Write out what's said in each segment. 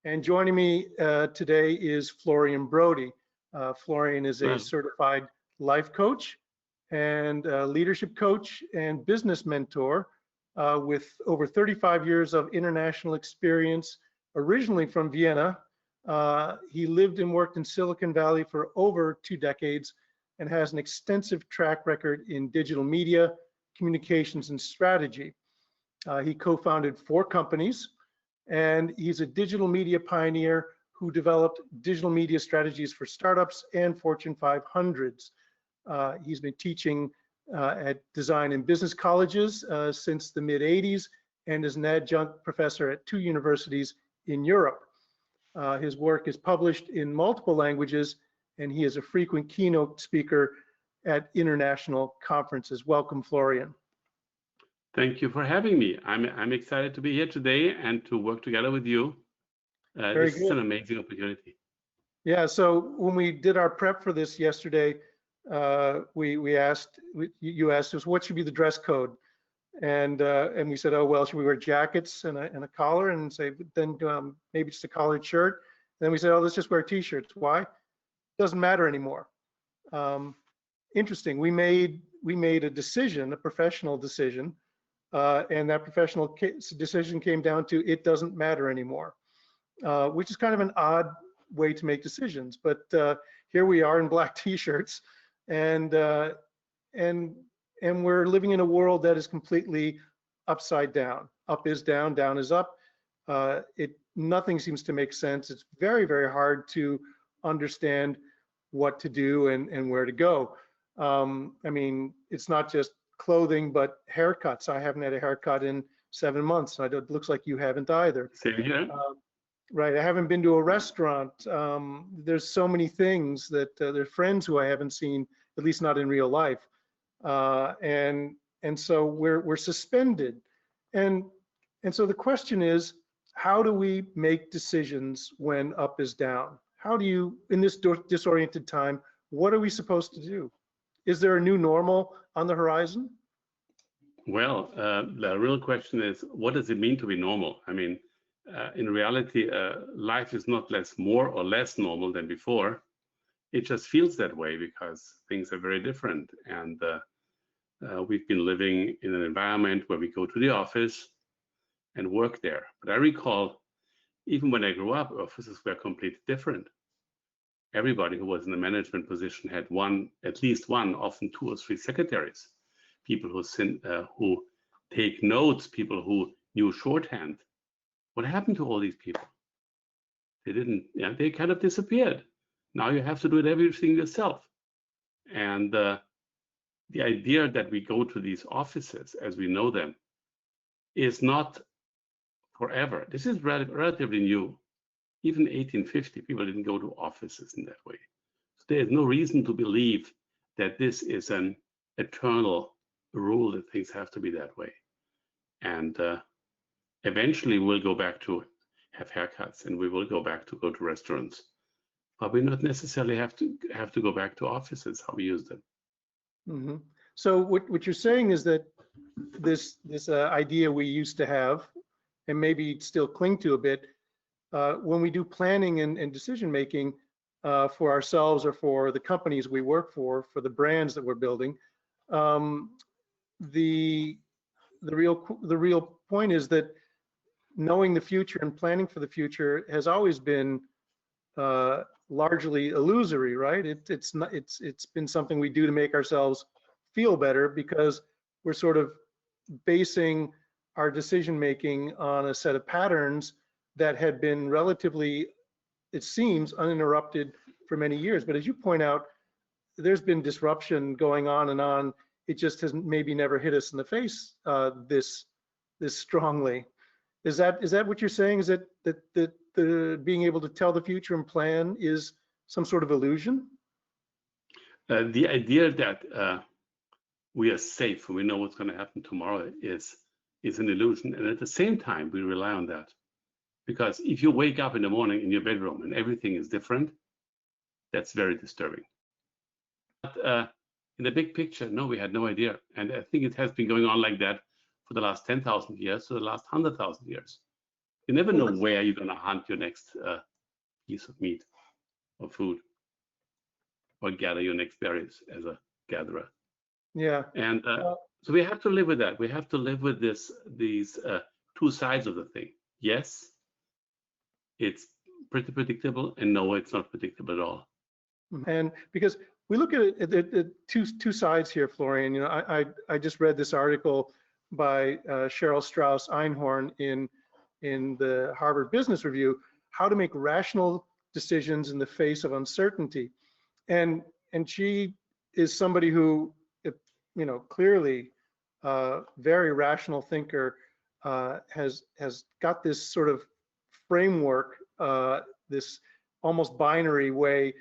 And joining me today is Florian Brody. Florian is a Well, certified life coach and leadership coach and business mentor with over 35 years of international experience, originally from Vienna. He lived and worked in Silicon Valley for over 2 decades and has an extensive track record in digital media, communications, and strategy. He co-founded 4 companies, and he's a digital media pioneer who developed digital media strategies for startups and Fortune 500s. He's been teaching at design and business colleges since the mid-'80s and is an adjunct professor at 2 universities in Europe. His work is published in multiple languages, and he is a frequent keynote speaker at international conferences. Welcome, Florian. thank you for having me. I'm excited to be here today and to work together with you. Very This good. is an amazing opportunity. Yeah, so when we did our prep for this yesterday, you asked us what should be the dress code, and we said, oh well, should we wear jackets and a collar, and say then maybe just a collared shirt. And then we said, oh, let's just wear t-shirts. Why? Doesn't matter anymore. Interesting. We made a decision, a professional decision, and that professional decision came down to it doesn't matter anymore, which is kind of an odd way to make decisions. But here we are in black t-shirts, and we're living in a world that is completely upside down. Up is down, down is up. Nothing seems to make sense. It's very, very hard to understand what to do and where to go. I mean, it's not just clothing, but haircuts. I haven't had a haircut in 7 months. It looks like you haven't either. Same here. Right. I haven't been to a restaurant. There's so many things that there are friends who I haven't seen, at least not in real life. And so we're suspended. And so the question is, how do we make decisions when up is down? How do you, in this disoriented time, what are we supposed to do? Is there a new normal on the horizon? Well, the real question is, what does it mean to be normal? I mean, in reality, life is not more or less normal than before. It just feels that way because things are very different. And we've been living in an environment where we go to the office and work there. But I recall, even when I grew up, offices were completely different. Everybody who was in a management position had at least one, often 2 or 3 secretaries, people who take notes, people who knew shorthand. What happened to all these people? They kind of disappeared. Now you have to do everything yourself. And the idea that we go to these offices as we know them is not forever. This is relatively new. Even 1850, people didn't go to offices in that way. So there is no reason to believe that this is an eternal rule that things have to be that way. And eventually we'll go back to have haircuts, and we will go back to go to restaurants. But we not necessarily have to go back to offices, how we use them. Mm-hmm. So what you're saying is that this idea we used to have, and maybe still cling to a bit, when we do planning and decision making for ourselves or for the companies we work for the brands that we're building, the real point is that knowing the future and planning for the future has always been largely illusory, right? It's been something we do to make ourselves feel better because we're sort of basing our decision making on a set of patterns that had been relatively, it seems, uninterrupted for many years. But as you point out, there's been disruption going on and on. It just has maybe never hit us in the face this strongly. Is that what you're saying? Is that the being able to tell the future and plan is some sort of illusion? The idea that we are safe and we know what's going to happen tomorrow is an illusion. And at the same time, we rely on that. Because if you wake up in the morning in your bedroom and everything is different, that's very disturbing. But in the big picture, no, we had no idea. And I think it has been going on like that for the last 10,000 years, to the last 100,000 years. You never Well, know where you're going to hunt your next piece of meat or food, or gather your next berries as a gatherer. Yeah. And so we have to live with that. We have to live with these two sides of the thing. Yes, it's pretty predictable, and no, it's not predictable at all. And because we look at it, the two sides here, Florian. You know, I just read this article by Cheryl Strauss Einhorn in the Harvard Business Review, how to make rational decisions in the face of uncertainty. And she is somebody who, you know, clearly very rational thinker, has got this sort of framework, this almost binary way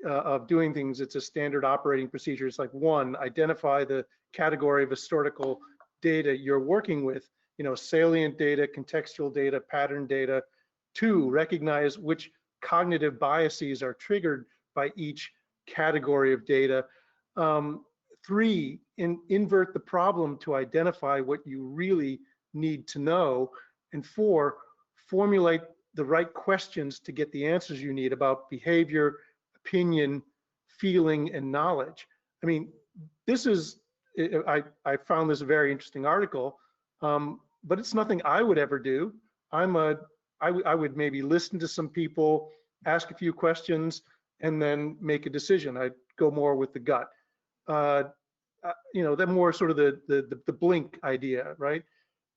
of doing things. It's a standard operating procedure. It's like, one, identify the category of historical data you're working with, you know, salient data, contextual data, pattern data. Two, recognize which cognitive biases are triggered by each category of data. Three, invert the problem to identify what you really need to know. And four, formulate the right questions to get the answers you need about behavior, opinion, feeling, and knowledge. I mean, this is, I found this a very interesting article, but it's nothing I would ever do. I would maybe listen to some people, ask a few questions, and then make a decision. I'd go more with the gut. You know, that more sort of the blink idea, right?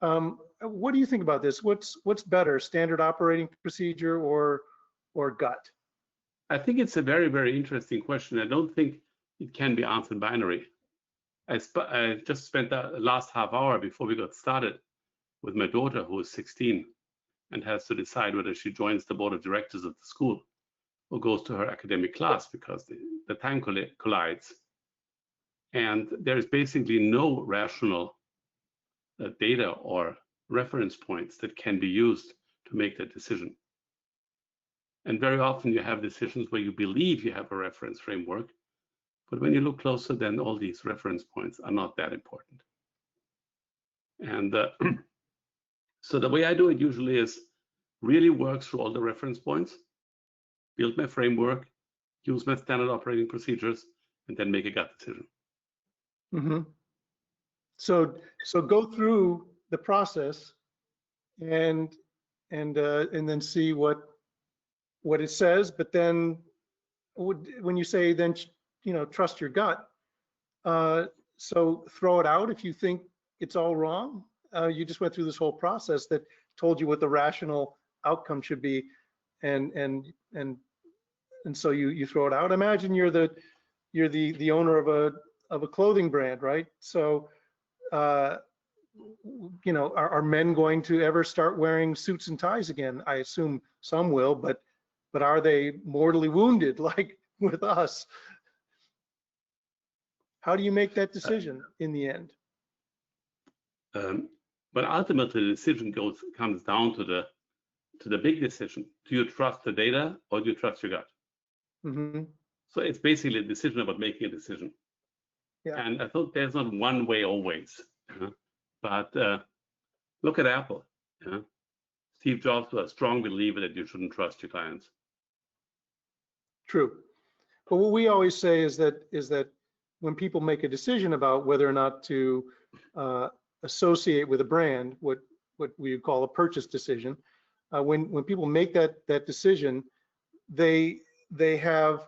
What do you think about this? What's better, standard operating procedure or gut? I think it's a very, very interesting question. I don't think it can be answered binary. I just spent the last half hour before we got started with my daughter, who is 16 and has to decide whether she joins the board of directors of the school or goes to her academic class, because the time collides. And there is basically no rational data or reference points that can be used to make that decision. And very often you have decisions where you believe you have a reference framework, but when you look closer, then all these reference points are not that important. And so the way I do it usually is really work through all the reference points, build my framework, use my standard operating procedures, and then make a gut decision. Mm-hmm. So go through the process and then see what it says. But then when you say then, you know, trust your gut. So throw it out if you think it's all wrong. You just went through this whole process that told you what the rational outcome should be, and so you throw it out. Imagine you're the owner of a clothing brand, right? So you know, are men going to ever start wearing suits and ties again? I assume some will, but are they mortally wounded like with us? How do you make that decision in the end? But ultimately, the decision comes down to the big decision. Do you trust the data or do you trust your gut? Mm-hmm. So it's basically a decision about making a decision. Yeah. And I thought there's not one way always. But look at Apple. Steve Jobs was a strong believer that you shouldn't trust your clients. True. But what we always say is that when people make a decision about whether or not to associate with a brand, what we would call a purchase decision, when people make that decision, they have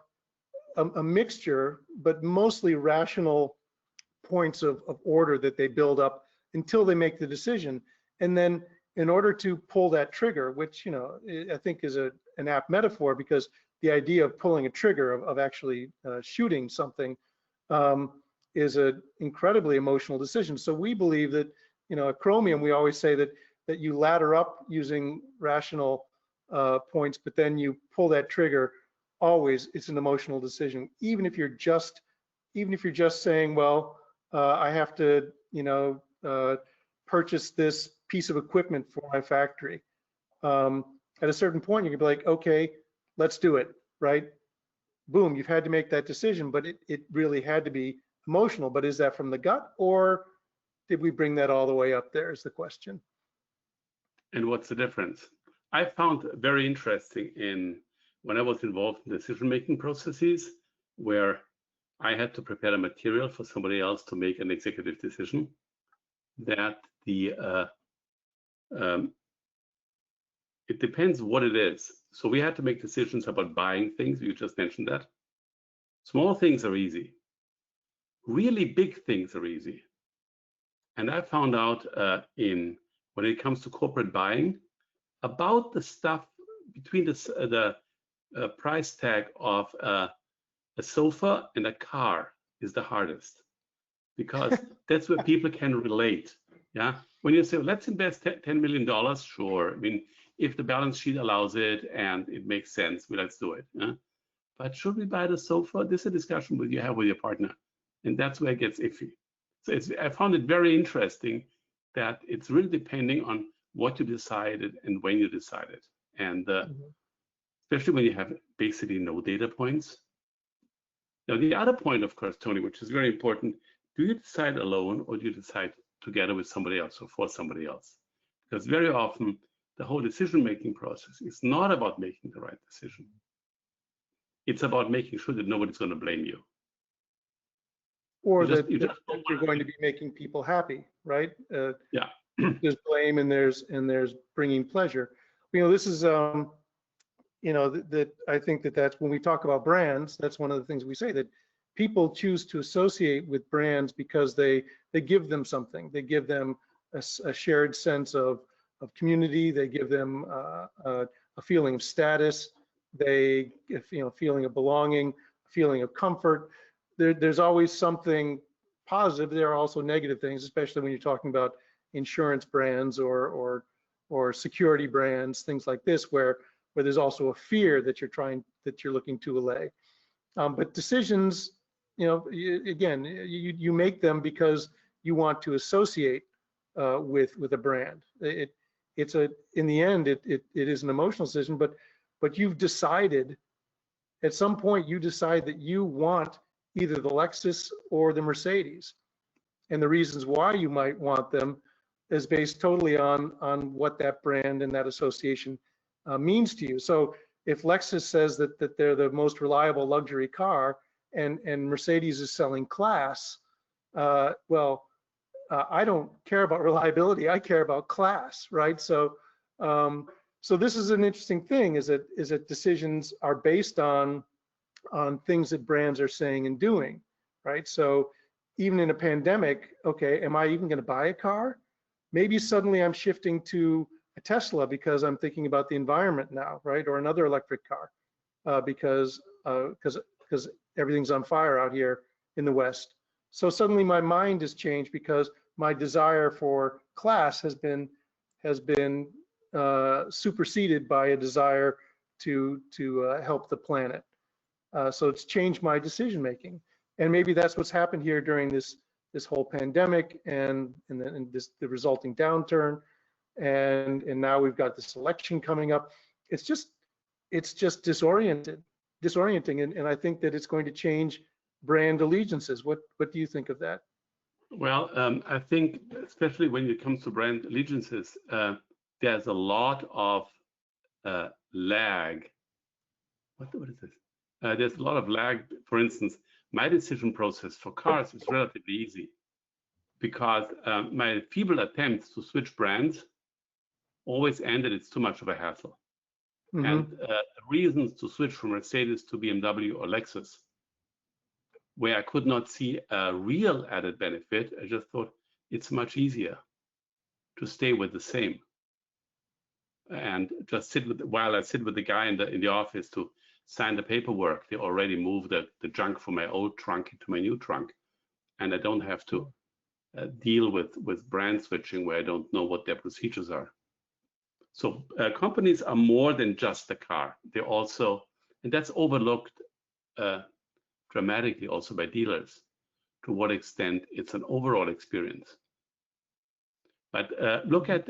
a mixture, but mostly rational points of order that they build up until they make the decision. And then in order to pull that trigger, which, you know, I think is an apt metaphor, because the idea of pulling a trigger, of actually shooting something, is an incredibly emotional decision. So we believe that, you know, at Chromium, we always say that you ladder up using rational points, but then you pull that trigger. Always, it's an emotional decision. Even if you're just saying, well, I have to, you know, purchase this piece of equipment for my factory. At a certain point, you can be like, okay, let's do it, right? Boom, you've had to make that decision, but it really had to be emotional. But is that from the gut, or did we bring that all the way up there is the question. And what's the difference? I found very interesting when I was involved in decision-making processes where I had to prepare a material for somebody else to make an executive decision, that it depends what it is. So we had to make decisions about buying things. You just mentioned that. Small things are easy. Really big things are easy. And I found out when it comes to corporate buying, about the stuff between the price tag of a sofa and a car is the hardest, because that's where people can relate. Yeah, when you say, well, let's invest $10 million, sure. I mean, if the balance sheet allows it and it makes sense, well, let's do it. Yeah? But should we buy the sofa? This is a discussion you have with your partner, and that's where it gets iffy. So I found it very interesting that it's really depending on what you decided and when you decided, and especially when you have basically no data points. Now, the other point, of course, Tony, which is very important, do you decide alone or do you decide together with somebody else or for somebody else? Because very often the whole decision-making process is not about making the right decision. It's about making sure that nobody's going to blame you. Or that you're going to be making people happy, right? Yeah. There's blame and there's bringing pleasure. This is that I think that's when we talk about brands, that's one of the things we say, that people choose to associate with brands because they give them something. They give them a shared sense of community. They give them a feeling of status. They feeling of belonging, a feeling of comfort. There's always something positive. There are also negative things, especially when you're talking about insurance brands or security brands, things like this, where there's also a fear that you're looking to allay. But decisions, again, you make them because you want to associate with a brand. In the end, it is an emotional decision, but you've decided at some point, you decide that you want either the Lexus or the Mercedes, and the reasons why you might want them is based totally on what that brand and that association means to you. So if Lexus says that they're the most reliable luxury car and Mercedes is selling class, I don't care about reliability. I care about class, right? So this is an interesting thing, is that decisions are based on things that brands are saying and doing, right? So even in a pandemic, okay, am I even going to buy a car? Maybe suddenly I'm shifting to a Tesla because I'm thinking about the environment now, right? Or another electric car because everything's on fire out here in the West. So suddenly my mind has changed because my desire for class has been superseded by a desire to help the planet. So it's changed my decision making, and maybe that's what's happened here during this whole pandemic and the resulting downturn, and now we've got this election coming up. It's just disorienting, and I think that it's going to change brand allegiances. What do you think of that? Well, I think especially when it comes to brand allegiances, there's a lot of lag. What is this? There's a lot of lag. For instance, my decision process for cars is relatively easy because my feeble attempts to switch brands always end that it's too much of a hassle. Mm-hmm. And the reasons to switch from Mercedes to BMW or Lexus, where I could not see a real added benefit, I just thought it's much easier to stay with the same and just while I sit with the guy in the office to sign the paperwork. They already moved the junk from my old trunk into my new trunk, and I don't have to deal with brand switching where I don't know what their procedures are. So companies are more than just the car. They're also, and that's overlooked dramatically also by dealers, to what extent it's an overall experience. But look at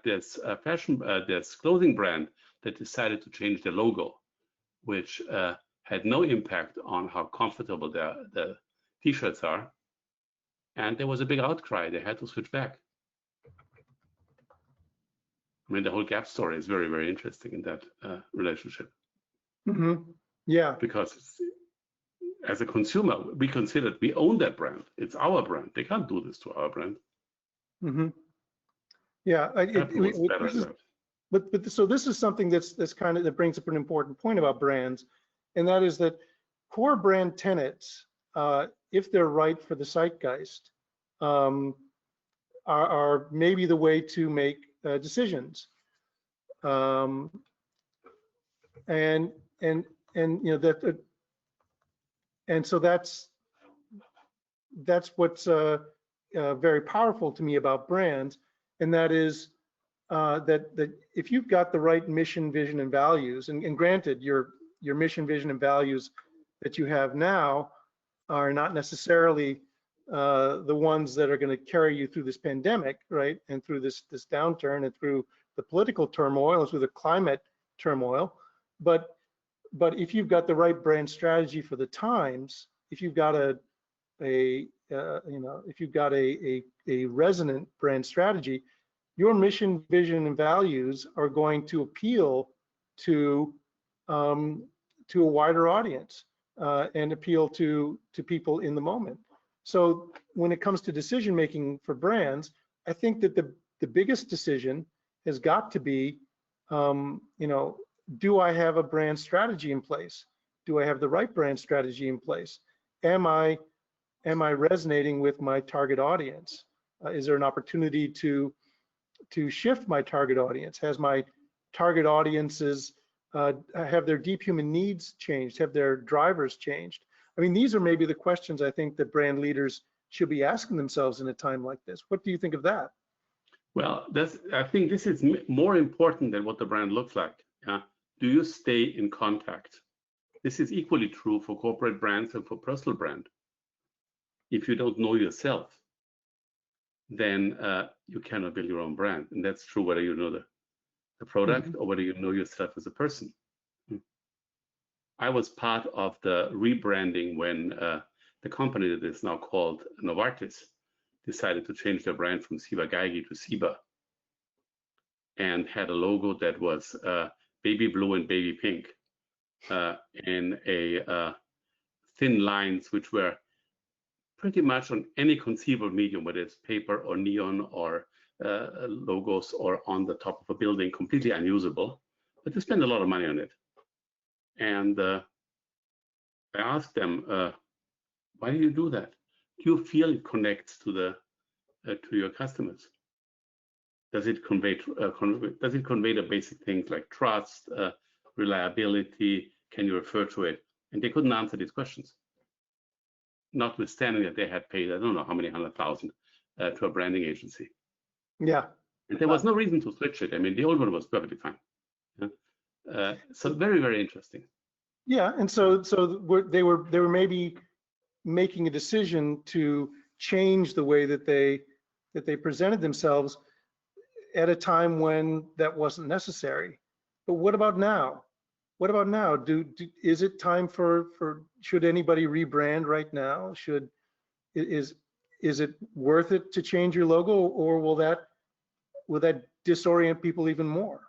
this this clothing brand that decided to change their logo, which had no impact on how comfortable the t-shirts are, and there was a big outcry. They had to switch back. I mean, the whole Gap story is very, very interesting in that relationship. Yeah. Because as a consumer, we consider we own that brand. It's our brand. They can't do this to our brand. Yeah. So this is something that's kind of, that brings up an important point about brands, and that is that core brand tenets, if they're right for the zeitgeist, are maybe the way to make decisions. And you know that, and so that's what's very powerful to me about brands, and that is that if you've got the right mission, vision, and values, and granted, your mission, vision, and values that you have now are not necessarily the ones that are going to carry you through this pandemic, right, and through this downturn, and through the political turmoil, and through the climate turmoil, but if you've got the right brand strategy for the times, if you've got if you've got a resonant brand strategy, your mission, vision, and values are going to appeal to a wider audience and appeal to people in the moment. So when it comes to decision making for brands, I think that the biggest decision has got to be, do I have a brand strategy in place? Do I have the right brand strategy in place? Am I resonating with my target audience? Is there an opportunity to shift my target audience? Has my target audiences have their deep human needs changed? Have their drivers changed? I mean, these are maybe the questions I think that brand leaders should be asking themselves in a time like this. What do you think of that? Well, I think this is more important than what the brand looks like. Yeah? Do you stay in contact? This is equally true for corporate brands and for personal brand. If you don't know yourself, then you cannot build your own brand. And that's true whether you know the product or whether you know yourself as a person. I was part of the rebranding when the company that is now called Novartis decided to change their brand from Ciba-Geigy to Ciba, and had a logo that was baby blue and baby pink in a thin lines which were pretty much on any conceivable medium, whether it's paper or neon or logos or on the top of a building, completely unusable, but they spend a lot of money on it. And I asked them, why do you do that? Do you feel it connects to your customers? Does it convey the basic things like trust, reliability? Can you refer to it? And they couldn't answer these questions, notwithstanding that they had paid, I don't know how many 100,000 to a branding agency. Yeah. And there was no reason to switch it. I mean, the old one was perfectly fine. Yeah? So very, very interesting. Yeah, and so they were maybe making a decision to change the way that they presented themselves at a time when that wasn't necessary. But what about now? What about now? Is it time should anybody rebrand right now? Is it worth it to change your logo, or will that disorient people even more?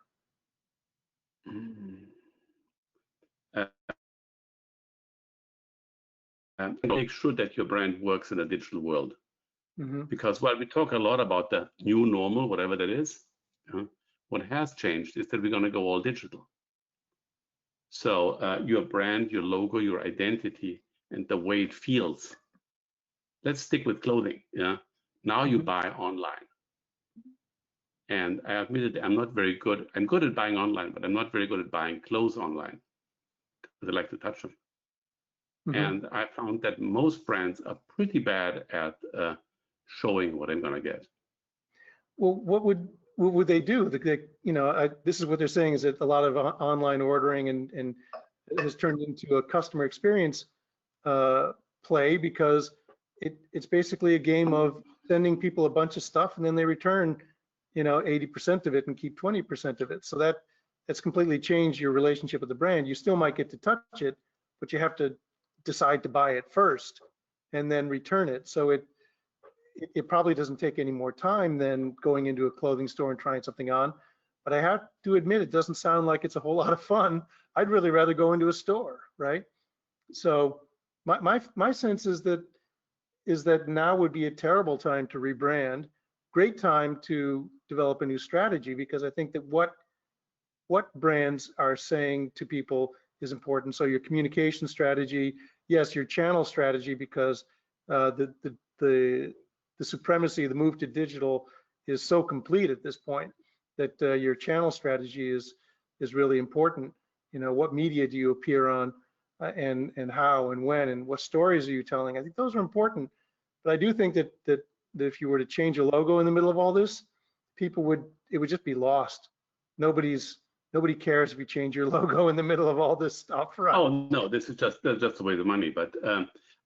Make sure that your brand works in a digital world. Because while we talk a lot about the new normal, whatever that is, what has changed is that we're going to go all digital. So your brand, your logo, your identity, and the way it feels. Let's stick with clothing. Yeah. Now you buy online. And I admit that I'm not very good. I'm good at buying online, but I'm not very good at buying clothes online because I like to touch them. And I found that most brands are pretty bad at showing what I'm going to get. Well, what would they do? This is what they're saying, is that a lot of online ordering and has turned into a customer experience play, because it's basically a game of sending people a bunch of stuff and then they return 80% of it and keep 20% of it. So that's completely changed your relationship with the brand. You still might get to touch it, but you have to decide to buy it first and then return it. So it probably doesn't take any more time than going into a clothing store and trying something on. But I have to admit, it doesn't sound like it's a whole lot of fun. I'd really rather go into a store, right? So my sense is that now would be a terrible time to rebrand. Great time to develop a new strategy, because I think that what brands are saying to people is important. So your communication strategy, yes, your channel strategy, because the supremacy, the move to digital is so complete at this point that your channel strategy is really important. You know, what media do you appear on, and how and when, and what stories are you telling? I think those are important. But I do think that if you were to change a logo in the middle of all this, it would just be lost. Nobody cares if you change your logo in the middle of all this stuff, right? Oh no, this is just a waste of money. But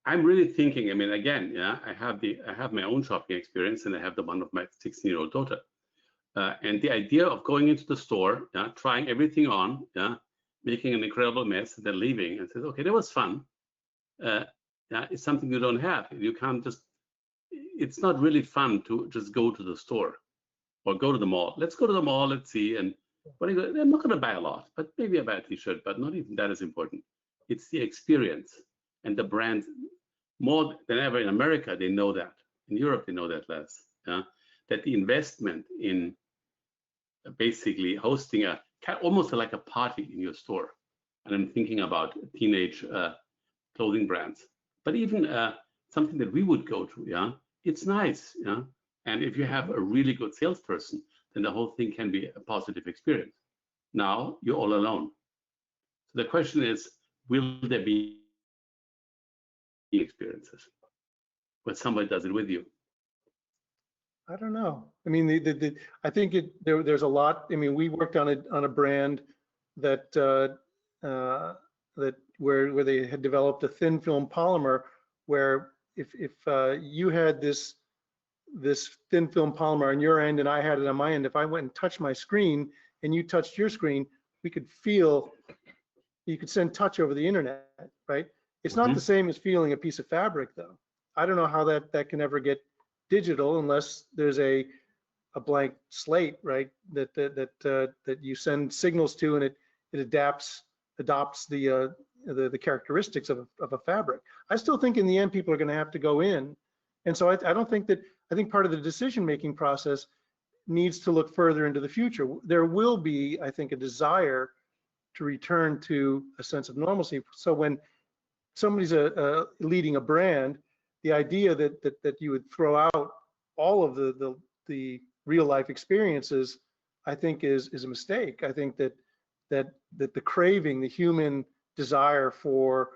I'm really thinking. I mean, again, yeah, I have my own shopping experience, and I have the one of my 16-year-old daughter. And the idea of going into the store, yeah, trying everything on, yeah, making an incredible mess, and then leaving and says, okay, that was fun. Yeah, it's something you don't have. You can't just. It's not really fun to just go to the store or go to the mall. Let's go to the mall. Let's see. And what I'm not going to buy a lot, but maybe I buy a T-shirt. But not even that is important. It's the experience and the brand. More than ever in America, they know that. In Europe, they know that less. Yeah? That the investment in basically hosting almost like a party in your store. And I'm thinking about teenage clothing brands, but even something that we would go to. Yeah, it's nice. Yeah, and if you have a really good salesperson, then the whole thing can be a positive experience. Now you're all alone. So the question is, will there be experiences where somebody does it with you? I don't know. I mean, I think there's a lot. I mean, we worked on a brand that where they had developed a thin film polymer, where if you had this thin film polymer on your end and I had it on my end, if I went and touched my screen and you touched your screen, we could feel. You could send touch over the internet, right? It's not the same as feeling a piece of fabric, though. I don't know how that can ever get digital unless there's a blank slate, right? That you send signals to, and it adopts the characteristics of a fabric. I still think in the end people are going to have to go in, and so I don't think that. I think part of the decision-making process needs to look further into the future. There will be, I think, a desire to return to a sense of normalcy. So when somebody's leading a brand, the idea that you would throw out all of the real life experiences, I think is a mistake. I think that the craving, the human desire for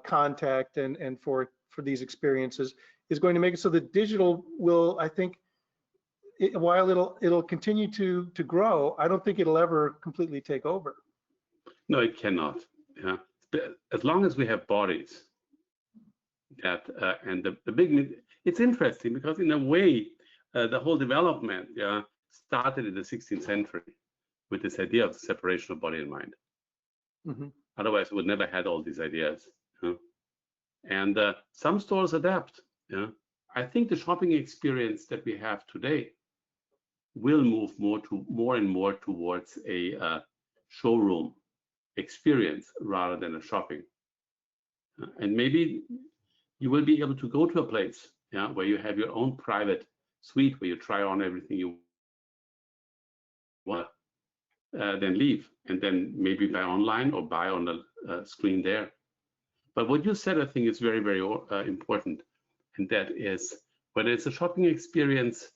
contact and for these experiences is going to make it so that digital will, I think, while it'll continue to grow, I don't think it'll ever completely take over. No, it cannot. Yeah, as long as we have bodies. That and the big. It's interesting because in a way, the whole development started in the 16th century with this idea of the separation of body and mind. Otherwise, we would never had all these ideas. And some stores adapt. I think the shopping experience that we have today will move more and more towards a showroom experience rather than a shopping. And maybe you will be able to go to a place where you have your own private suite where you try on everything you want, then leave, and then maybe buy online or buy on the screen there. But what you said, I think, is very, very important, and that is whether it's a shopping experience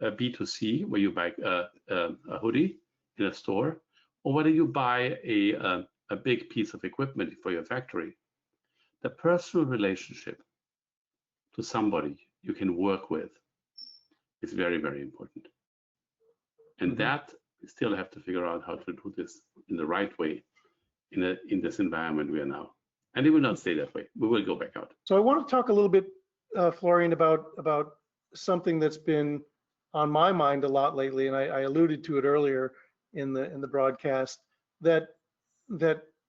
B2C, where you buy a hoodie in a store, or whether you buy a big piece of equipment for your factory. The personal relationship to somebody you can work with is very, very important. And that we still have to figure out how to do this in the right way in this environment we are now. And it will not stay that way. We will go back out. So I want to talk a little bit, Florian, about something that's been on my mind a lot lately, and I alluded to it earlier in the broadcast, that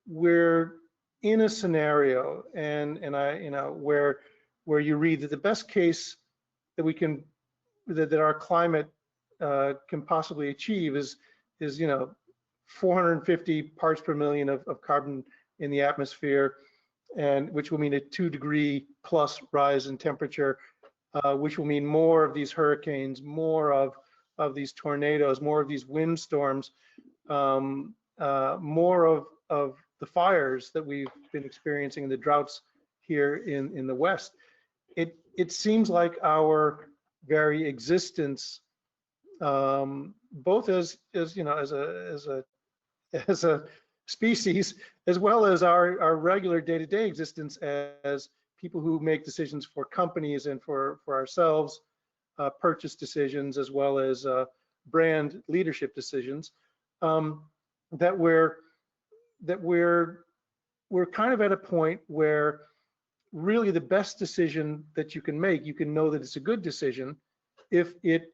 we're in a scenario, and where you read that the best case that we can that our climate can possibly achieve is is 450 parts per million of carbon in the atmosphere, and which will mean a 2-degree plus rise in temperature, which will mean more of these hurricanes, more of these tornadoes, more of these windstorms, more of the fires that we've been experiencing and the droughts here in the West. It seems like our very existence, both as a species, as well as our regular day-to-day existence as people who make decisions for companies and for ourselves, purchase decisions, as well as brand leadership decisions, that we're kind of at a point where really the best decision that you can make, you can know that it's a good decision if it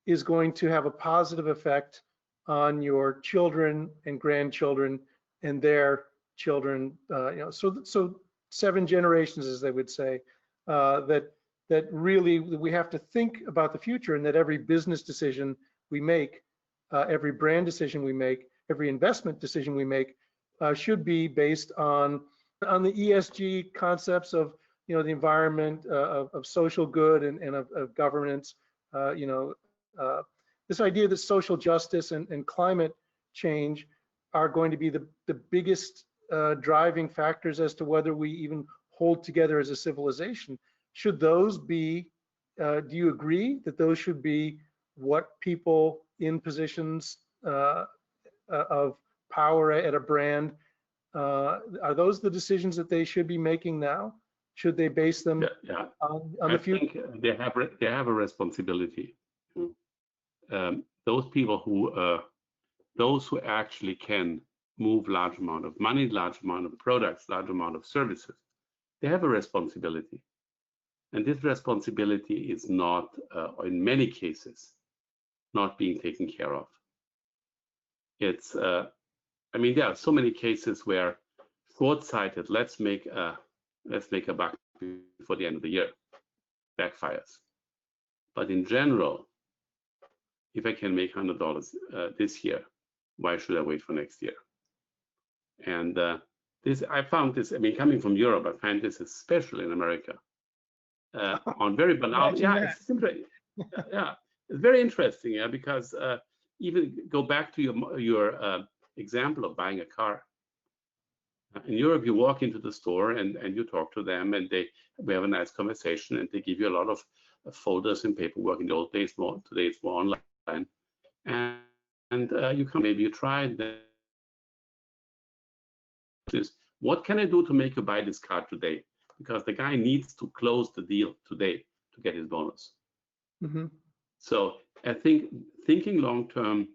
is going to have a positive effect on your children and grandchildren and their children, so 7 generations, as they would say, that really we have to think about the future, and that every business decision we make, every brand decision we make, every investment decision we make should be based on the ESG concepts of the environment, of social good and of governance. This idea that social justice and climate change are going to be the biggest driving factors as to whether we even hold together as a civilization. Should those be, do you agree that those should be what people in positions of power at a brand, are those the decisions that they should be making now? Should they base them on the future? I think they have a responsibility. Those people who actually can move large amount of money, large amount of products, large amount of services, they have a responsibility. And this responsibility is not, in many cases, not being taken care of. It's, I mean, there are so many cases where short-sighted, let's make a buck before the end of the year, backfires. But in general, if I can make $100 this year, why should I wait for next year? And I found this, I mean, coming from Europe, I find this especially in America, on very banal. Yeah, it's very interesting, because even go back to your example of buying a car. In Europe, you walk into the store and you talk to them, and we have a nice conversation, and they give you a lot of folders and paperwork. In the old days, today it's more online, and you come, maybe you try this. What can I do to make you buy this car today? Because the guy needs to close the deal today to get his bonus. Mm-hmm. So I think thinking long term,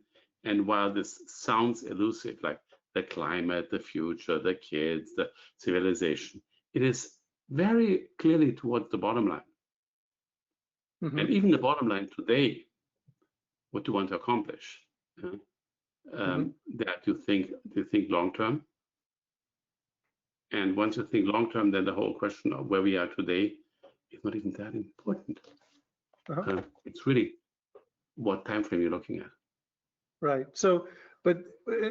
and while this sounds elusive, like the climate, the future, the kids, the civilization, it is very clearly towards the bottom line. Mm-hmm. And even the bottom line today, what you want to accomplish, that you think long term. And once you think long term, then the whole question of where we are today is not even that important. It's really what time frame you're looking at. Right. So, but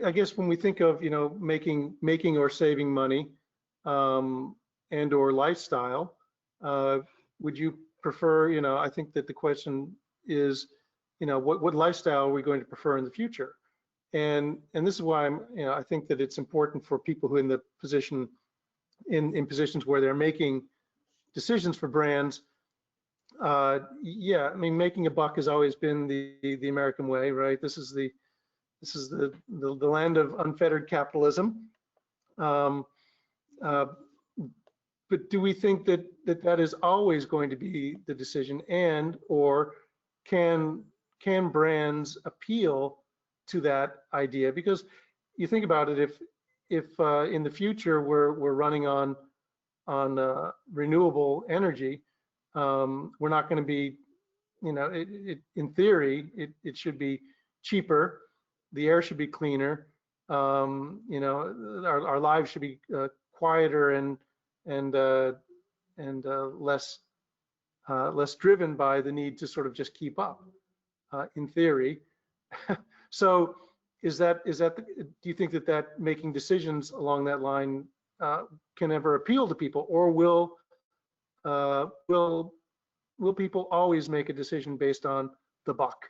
I guess when we think of making or saving money, and or lifestyle, would you prefer? I think that the question is, what lifestyle are we going to prefer in the future? And this is why I think that it's important for people who in the position in positions where they're making decisions for brands. I mean, making a buck has always been the American way, right? This is the land of unfettered capitalism. But do we think that is always going to be the decision, and or can brands appeal to that idea? Because you think about it, if in the future we're running on renewable energy, we're not going to be, in theory, it should be cheaper, the air should be cleaner, our lives should be quieter and less driven by the need to sort of just keep up, in theory. So do you think that making decisions along that line can ever appeal to people, or will people always make a decision based on the buck?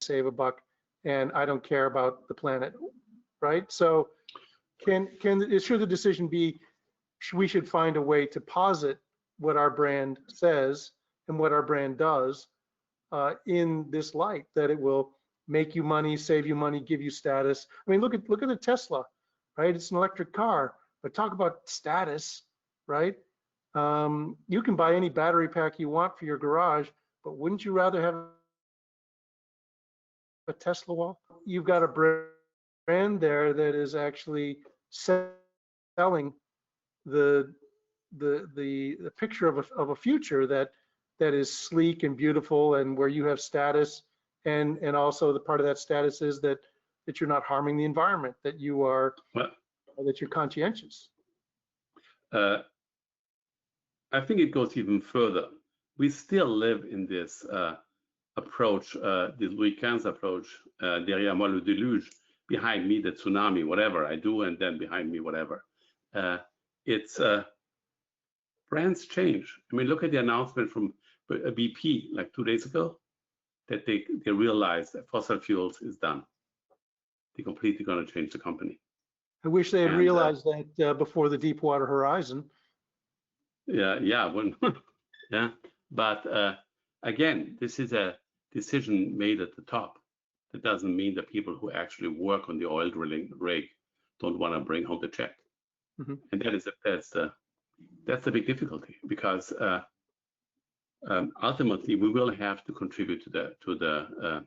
Save a buck, and I don't care about the planet, right? So should the decision be we should find a way to posit what our brand says and what our brand does in this light, that it will make you money, save you money, give you status. I mean, look at the Tesla, right? It's an electric car, but talk about status, right? You can buy any battery pack you want for your garage, but wouldn't you rather have a Tesla wall? You've got a brand there that is actually selling the picture of a future that is sleek and beautiful, and where you have status, and also the part of that status is that you're not harming the environment, that you are that you're conscientious. I think it goes even further. We still live in this approach, this Louis XV approach, derrière moi le déluge, behind me the tsunami, whatever I do, and then behind me whatever. It's brands change. I mean, look at the announcement from BP like 2 days ago, that they realized that fossil fuels is done. They're completely going to change the company. I wish they had realized that before the Deepwater Horizon. Yeah, yeah, but again, this is a decision made at the top. That doesn't mean that people who actually work on the oil drilling rig don't want to bring home the check. Mm-hmm. And that's the big difficulty, because ultimately we will have to contribute to the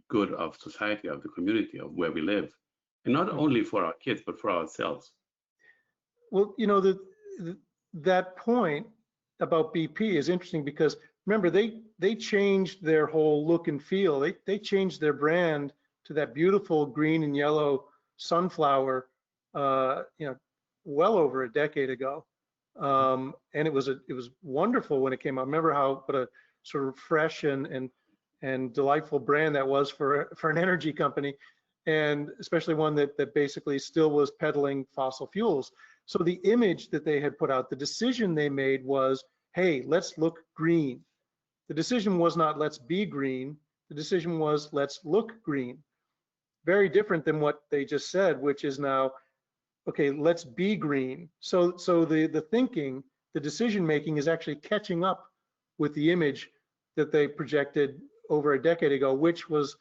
good of society, of the community, of where we live, and not only for our kids but for ourselves. Well, you know, that point about BP is interesting, because remember, they changed their whole look and feel. They changed their brand to that beautiful green and yellow sunflower, well over a decade ago, and it was wonderful when it came out. Remember what a sort of fresh and delightful brand that was for an energy company, and especially one that basically still was peddling fossil fuels. So the image that they had put out, the decision they made was, hey, let's look green. The decision was not let's be green. The decision was let's look green. Very different than what they just said, which is now, okay, let's be green. So the thinking, the decision making is actually catching up with the image that they projected over a decade ago, which was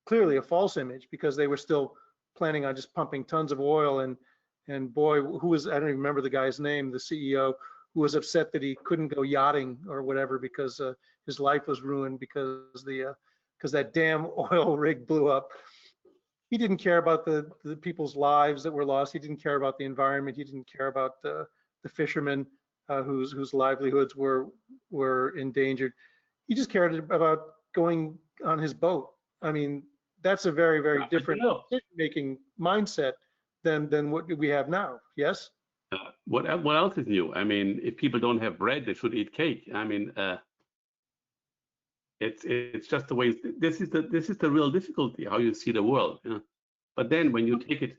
clearly a false image, because they were still planning on just pumping tons of oil. And boy, I don't even remember the guy's name, the CEO, who was upset that he couldn't go yachting or whatever because his life was ruined because that damn oil rig blew up. He didn't care about the people's lives that were lost. He didn't care about the environment. He didn't care about the fishermen whose livelihoods were endangered. He just cared about going on his boat. I mean, that's a very, very different decision-making mindset than what we have now. Yes. What else is new? I mean, if people don't have bread, they should eat cake. I mean, it's just the way. This is the real difficulty, how you see the world. Yeah? But then when you take it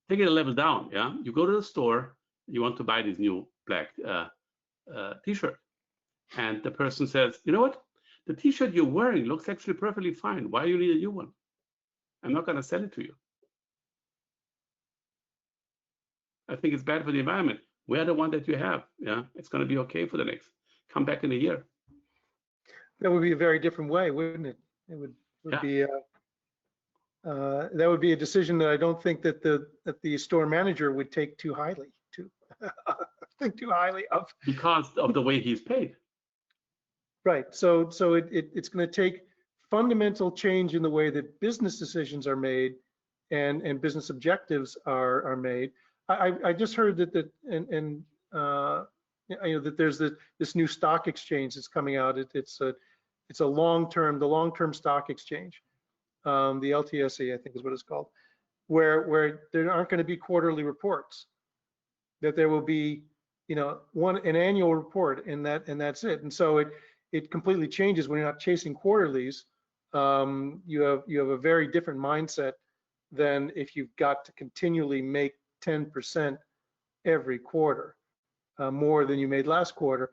a level down, yeah, you go to the store, you want to buy this new black T-shirt, and the person says, you know what? The T-shirt you're wearing looks actually perfectly fine. Why do you need a new one? I'm not going to sell it to you. I think it's bad for the environment. Wear the one that you have. Yeah, it's going to be okay for the next. Come back in a year. That would be a very different way, wouldn't it? It would be that would be a decision that I don't think that the store manager would take too highly think too highly of, because of the way he's paid. Right. So it's going to take fundamental change in the way that business decisions are made and business objectives are made. I just heard that that there's this new stock exchange that's coming out. It's a the long-term stock exchange, the LTSE, I think is what it's called, where there aren't going to be quarterly reports, that there will be an annual report, and that's it. And so it completely changes when you're not chasing quarterlies. you have a very different mindset than if you've got to continually make 10% every quarter, more than you made last quarter.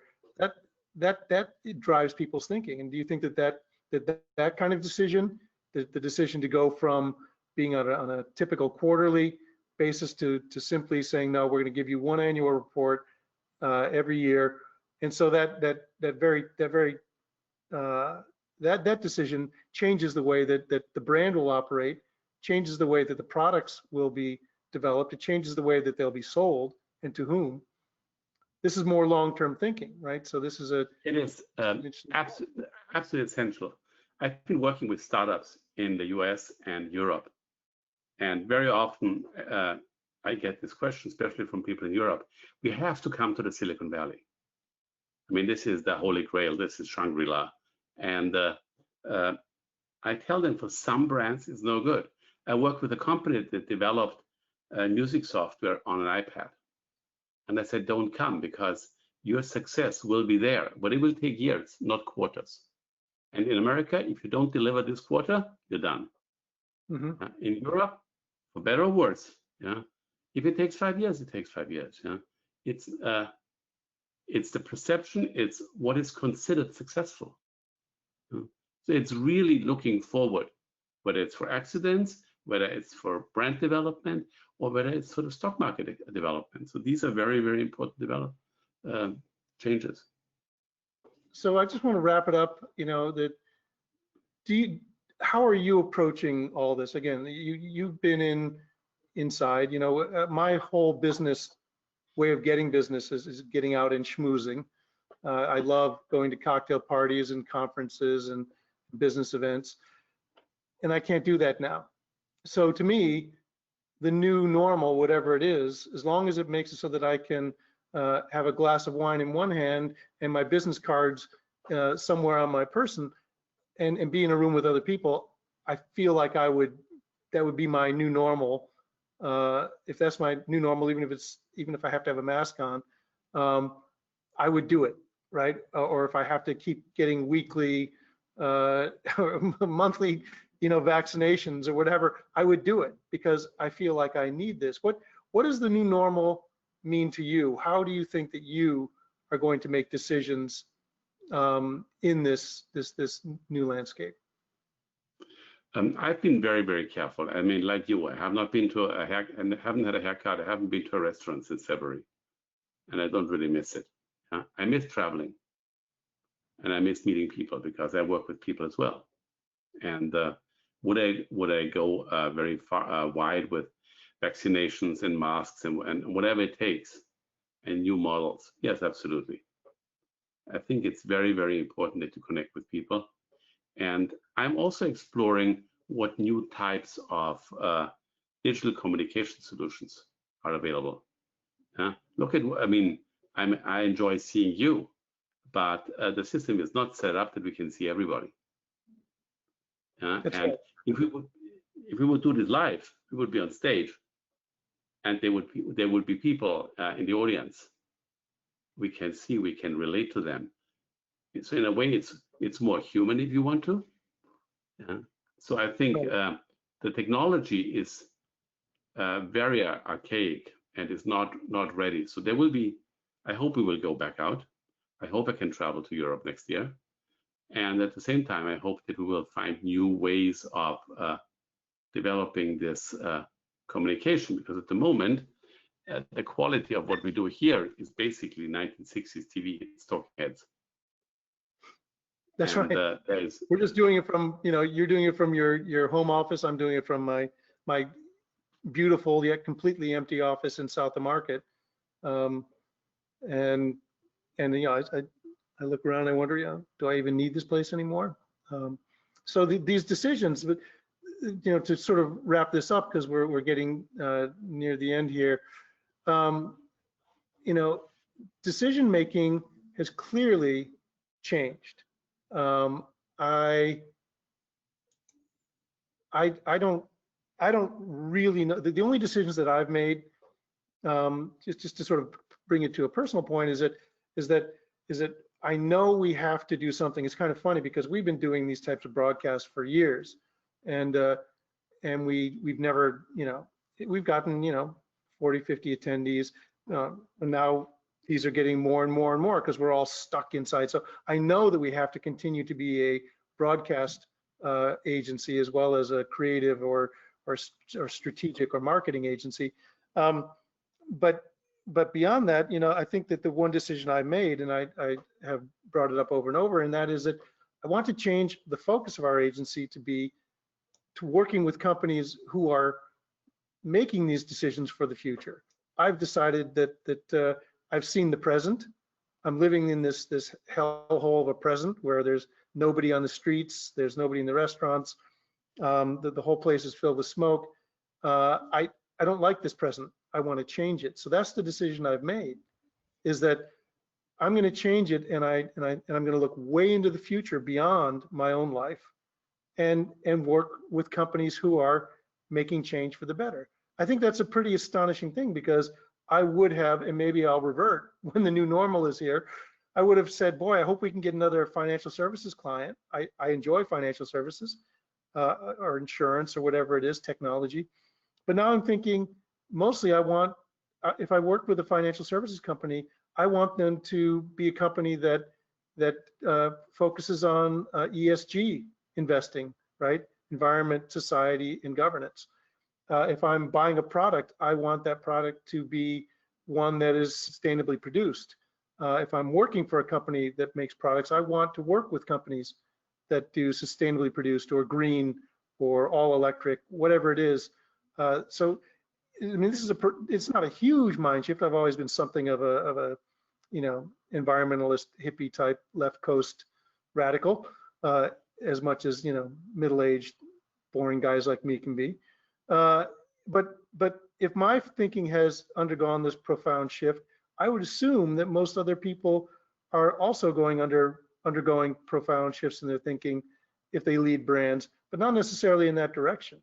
That it drives people's thinking. And do you think that kind of decision, the decision to go from being on a typical quarterly basis to simply saying, no, we're going to give you one annual report every year, and so that decision changes the way that the brand will operate, changes the way that the products will be developed, it changes the way that they'll be sold and to whom. This is more long-term thinking, right? So this is it is absolutely essential. I've been working with startups in the US and Europe, and very often I get this question, especially from people in Europe. We have to come to the Silicon Valley. I mean, this is the holy grail. This is Shangri-La. And I tell them for some brands, it's no good. I work with a company that developed music software on an iPad. And I said, don't come, because your success will be there, but it will take years, not quarters. And in America, if you don't deliver this quarter, you're done. Mm-hmm. In Europe, for better or worse, if it takes 5 years, it takes 5 years. It's the perception, it's what is considered successful. So it's really looking forward, whether it's for accidents, whether it's for brand development, or whether it's for the stock market development. So these are very, very important changes. So I just want to wrap it up. How are you approaching all this? Again, you've been inside. My whole business way of getting business is getting out and schmoozing. I love going to cocktail parties and conferences and business events, and I can't do that now. So to me, the new normal, whatever it is, as long as it makes it so that I can have a glass of wine in one hand and my business cards somewhere on my person, and be in a room with other people, I feel like that would be my new normal. If that's my new normal, even if I have to have a mask on, I would do it, right? Or if I have to keep getting weekly, or monthly, vaccinations or whatever, I would do it because I feel like I need this. What does the new normal mean to you? How do you think that you are going to make decisions in this new landscape? I've been very, very careful. I mean, like you, I have not been to and haven't had a haircut. I haven't been to a restaurant since February, and I don't really miss it. I miss traveling, and I miss meeting people because I work with people as well. And would I go very far wide with vaccinations and masks and whatever it takes and new models? Yes, absolutely. I think it's very, very important that you connect with people. And I'm also exploring what new types of digital communication solutions are available. I enjoy seeing you, but the system is not set up that we can see everybody. And right. If we would do this live, we would be on stage, and there would be people in the audience. We can see, we can relate to them. So in a way, it's more human if you want to. So I think the technology is very archaic and is not ready. So there will be. I hope we will go back out. I hope I can travel to Europe next year. And at the same time, I hope that we will find new ways of developing this communication, because at the moment, the quality of what we do here is basically 1960s TV. It's talking heads. That's right. We're just doing it from, you're doing it from your home office. I'm doing it from my beautiful yet completely empty office in South of Market. I look around and I wonder, do I even need this place anymore? So these decisions, to sort of wrap this up, because we're getting near the end here. Decision making has clearly changed. I don't really know. The only decisions that I've made, just to sort of bring it to a personal point, is that I know we have to do something. It's kind of funny because we've been doing these types of broadcasts for years, and we've never, we've gotten 40, 50 attendees, and now these are getting more and more and more because we're all stuck inside. So I know that we have to continue to be a broadcast agency as well as a creative or strategic or marketing agency. But beyond that, I think that the one decision I made, and I have brought it up over and over, and that is that I want to change the focus of our agency to working with companies who are making these decisions for the future. I've decided that I've seen the present. I'm living in this hellhole of a present where there's nobody on the streets, there's nobody in the restaurants, the whole place is filled with smoke. I don't like this present. I want to change it. So that's the decision I've made, is that I'm going to change it, and I'm going to look way into the future beyond my own life, and work with companies who are making change for the better. I think that's a pretty astonishing thing, because I would have, and maybe I'll revert when the new normal is here, I would have said, boy, I hope we can get another financial services client. I enjoy financial services or insurance or whatever it is, technology. But now I'm thinking, mostly I want, if I work with a financial services company, I want them to be a company that focuses on ESG investing, right? Environment, society, and governance. If I'm buying a product, I want that product to be one that is sustainably produced. If I'm working for a company that makes products, I want to work with companies that do sustainably produced or green or all electric, whatever it is. So, I mean, it's not a huge mind shift. I've always been something of a environmentalist, hippie type, left coast radical, as much as, middle-aged, boring guys like me can be. But if my thinking has undergone this profound shift, I would assume that most other people are also undergoing profound shifts in their thinking if they lead brands, but not necessarily in that direction.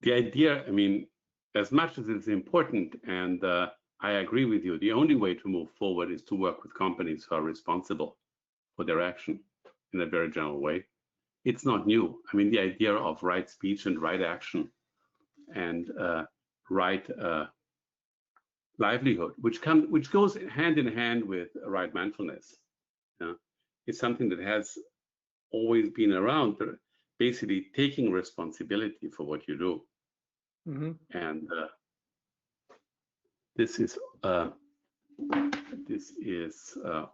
The idea, I mean, as much as it's important, and I agree with you, the only way to move forward is to work with companies who are responsible for their action in a very general way. It's not new. I mean, the idea of right speech and right action and right livelihood, which goes hand in hand with right mindfulness, it's something that has always been around, but basically taking responsibility for what you do. Mm-hmm. And this is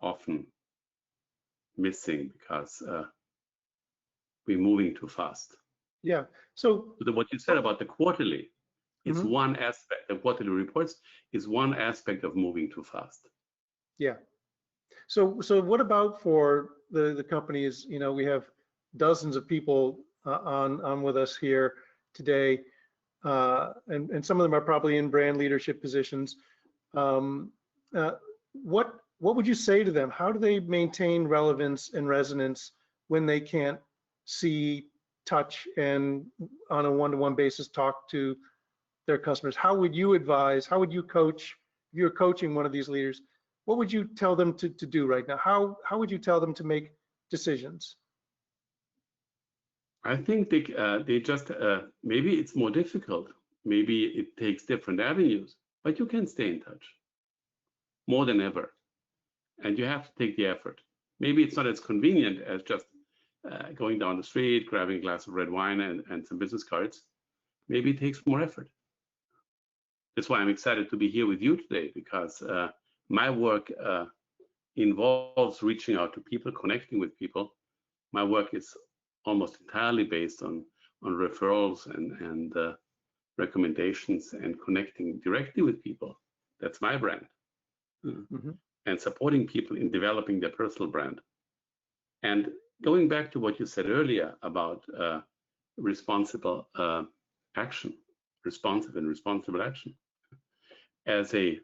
often missing because we're moving too fast. Yeah. So what you said about the quarterly is mm-hmm. one aspect. The quarterly reports is one aspect of moving too fast. Yeah. So what about for the companies? We have dozens of people on with us here today, and some of them are probably in brand leadership positions. What would you say to them? How do they maintain relevance and resonance when they can't see, touch, and on a one-to-one basis talk to their customers? How would you advise? How would you coach? If you're coaching one of these leaders, what would you tell them to do right now? How would you tell them to make decisions? I think they just maybe it's more difficult. Maybe it takes different avenues, but you can stay in touch more than ever, and you have to take the effort. Maybe it's not as convenient as just going down the street, grabbing a glass of red wine and some business cards. Maybe it takes more effort. That's why I'm excited to be here with you today, because my work involves reaching out to people, connecting with people. My work is almost entirely based on referrals and recommendations and connecting directly with people. That's my brand. Mm-hmm. And supporting people in developing their personal brand. And going back to what you said earlier about responsible action, responsive and responsible action. As a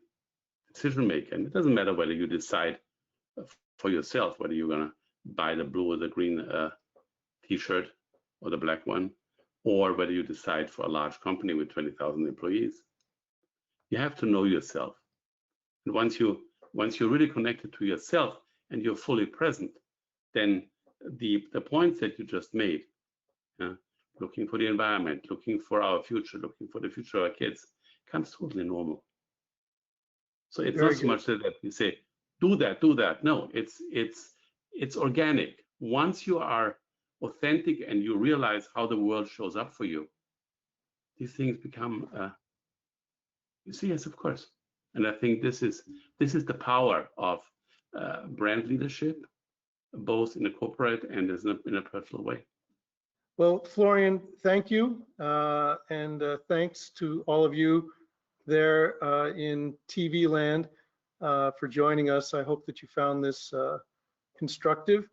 decision maker, and it doesn't matter whether you decide for yourself whether you're going to buy the blue or the green t-shirt or the black one, or whether you decide for a large company with 20,000 employees, you have to know yourself. And once you once you're really connected to yourself and you're fully present, then the points that you just made, looking for the environment, looking for our future, looking for the future of our kids, comes totally normal. So it's Very not so good. much that we say, do that, do that. No, it's organic. Once you are authentic and you realize how the world shows up for you, these things become, you see, yes, of course. And I think this is the power of brand leadership, both in a corporate and in a personal way. Well, Florian, thank you. And thanks to all of you there in TV land for joining us. I hope that you found this constructive.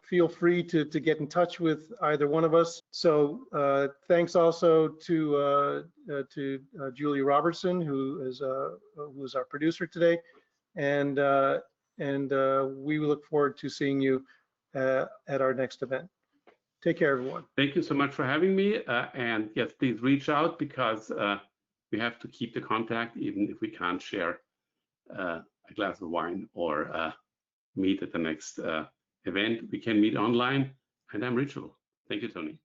Feel free to get in touch with either one of us. So thanks also to Julie Robertson, who is our producer today, and we look forward to seeing you at our next event. Take care, everyone. Thank you so much for having me. And yes, please reach out, because we have to keep the contact, even if we can't share a glass of wine or meet at the next event. We can meet online, and I'm reachable. Thank you, Tony.